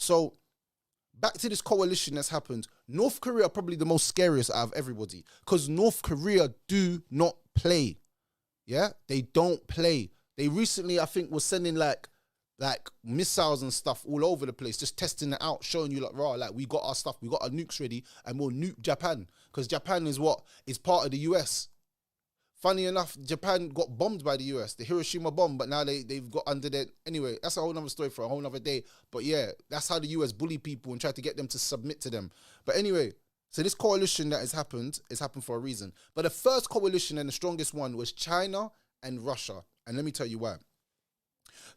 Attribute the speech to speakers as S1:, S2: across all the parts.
S1: So back to this coalition that's happened. North Korea are probably the most scariest out of everybody because North Korea do not play. Yeah, they don't play. They recently, I think, was sending like missiles and stuff all over the place, just testing it out, showing you like we got our stuff, we got our nukes ready, and we'll nuke Japan because Japan is part of the US. Funny enough, Japan got bombed by the US, the Hiroshima bomb, but now they've got under their... Anyway, that's a whole nother story for a whole nother day. But yeah, that's how the US bully people and try to get them to submit to them. But anyway, so this coalition that has happened for a reason. But the first coalition and the strongest one was China and Russia. And let me tell you why.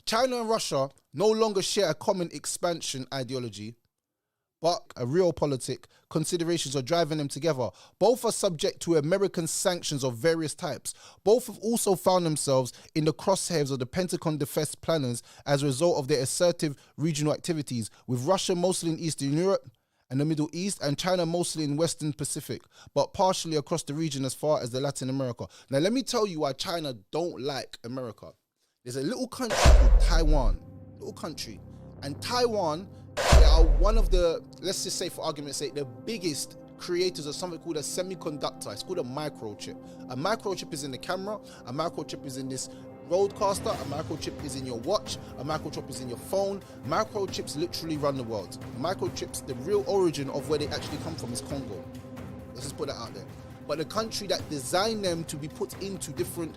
S1: China and Russia no longer share a common expansion ideology, but a realpolitik considerations are driving them together. Both are subject to American sanctions of various types. Both have also found themselves in the crosshairs of the Pentagon defense planners as a result of their assertive regional activities, with Russia mostly in Eastern Europe and the Middle East, and China mostly in Western Pacific, but partially across the region as far as the Latin America. Now, let me tell you why China don't like America. There's a little country called Taiwan, little country, and Taiwan, they are one of the, let's just say for argument's sake, the biggest creators of something called a semiconductor. It's called a microchip. A microchip is in the camera, a microchip is in this roadcaster, a microchip is in your watch, a microchip is in your phone. Microchips literally run the world. Microchips, the real origin of where they actually come from is Congo. Let's just put that out there. But the country that designed them to be put into different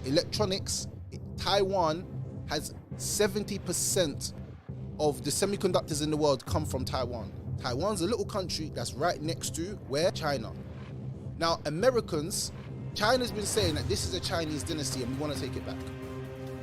S1: electronics, Taiwan, has 70% of the semiconductors in the world come from Taiwan. Taiwan's a little country that's right next to where? China. Now, Americans, China's been saying that this is a Chinese dynasty and we want to take it back.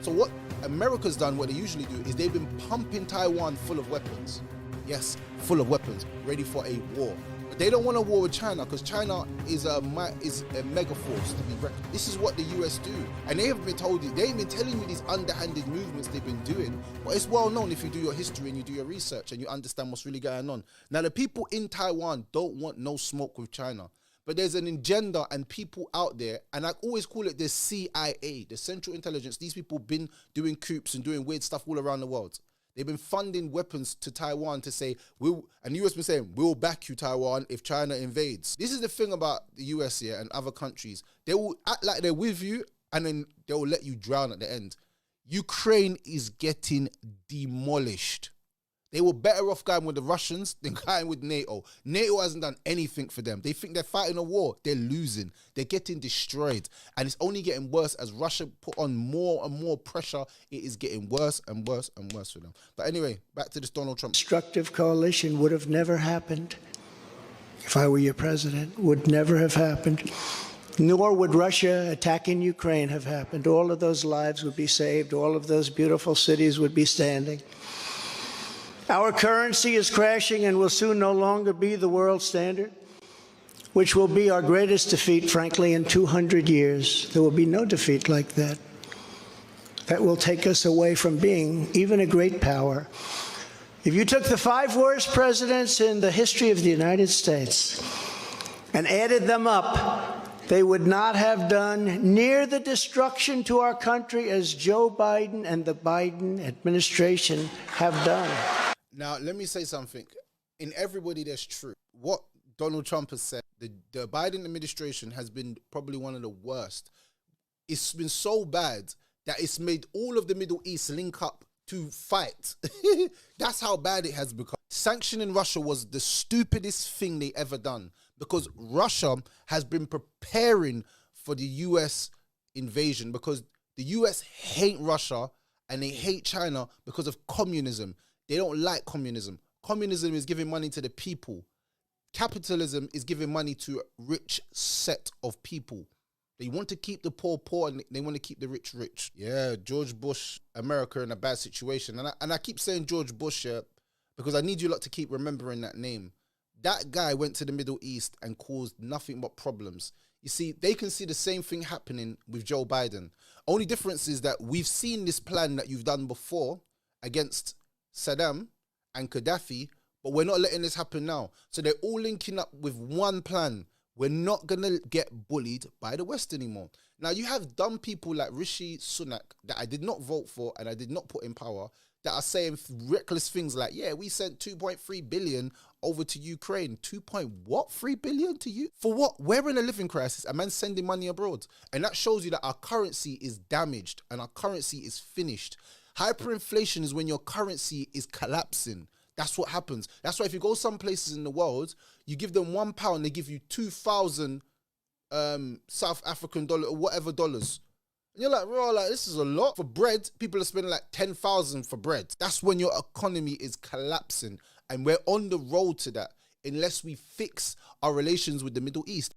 S1: So what America's done, what they usually do, is they've been pumping Taiwan full of weapons. Yes, full of weapons, ready for a war. But they don't want a war with China because China is a mega force to be reckoned. This is what the US do. And they have been told you, they've been telling you these underhanded movements they've been doing, but it's well known if you do your history and you do your research and you understand what's really going on. Now, the people in Taiwan don't want no smoke with China. But there's an agenda and people out there, and I always call it the CIA, the Central Intelligence. These people been doing coups and doing weird stuff all around the world. They've been funding weapons to Taiwan to say, and the US been saying, we'll back you, Taiwan, if China invades. This is the thing about the US here and other countries. They will act like they're with you, and then they will let you drown at the end. Ukraine is getting demolished. They were better off going with the Russians than going with NATO. NATO hasn't done anything for them. They think they're fighting a war. They're losing. They're getting destroyed. And it's only getting worse as Russia put on more and more pressure. It is getting worse and worse and worse for them. But anyway, back to this Donald Trump.
S2: Destructive coalition would have never happened if I were your president. Would never have happened. Nor would Russia attacking Ukraine have happened. All of those lives would be saved. All of those beautiful cities would be standing. Our currency is crashing and will soon no longer be the world standard, which will be our greatest defeat, frankly, in 200 years. There will be no defeat like that. That will take us away from being even a great power. If you took the 5 worst presidents in the history of the United States and added them up, they would not have done near the destruction to our country as Joe Biden and the Biden administration have done.
S1: Now, let me say something. In everybody, that's true. What Donald Trump has said, the Biden administration has been probably one of the worst. It's been so bad that it's made all of the Middle East link up to fight. That's how bad it has become. Sanctioning Russia was the stupidest thing they ever done because Russia has been preparing for the US invasion because the US hate Russia and they hate China because of communism. They don't like communism. Communism is giving money to the people. Capitalism is giving money to a rich set of people. They want to keep the poor poor and they want to keep the rich rich. Yeah, George Bush, America in a bad situation. And I keep saying George Bush here because I need you lot to keep remembering that name. That guy went to the Middle East and caused nothing but problems. You see, they can see the same thing happening with Joe Biden. Only difference is that we've seen this plan that you've done before against Saddam and Gaddafi, but we're not letting this happen now. So they're all linking up with one plan. We're not going to get bullied by the West anymore. Now, you have dumb people like Rishi Sunak that I did not vote for and I did not put in power that are saying reckless things like, yeah, we sent 2.3 billion over to Ukraine. 2 point what? 3 billion to you? For what? We're in a living crisis. A man's sending money abroad. And that shows you that our currency is damaged and our currency is finished. Hyperinflation is when your currency is collapsing. That's what happens. That's why if you go some places in the world, you give them £1, they give you 2,000 South African dollar or whatever dollars. And you're like, bro, like, this is a lot. For bread, people are spending like 10,000 for bread. That's when your economy is collapsing. And we're on the road to that unless we fix our relations with the Middle East.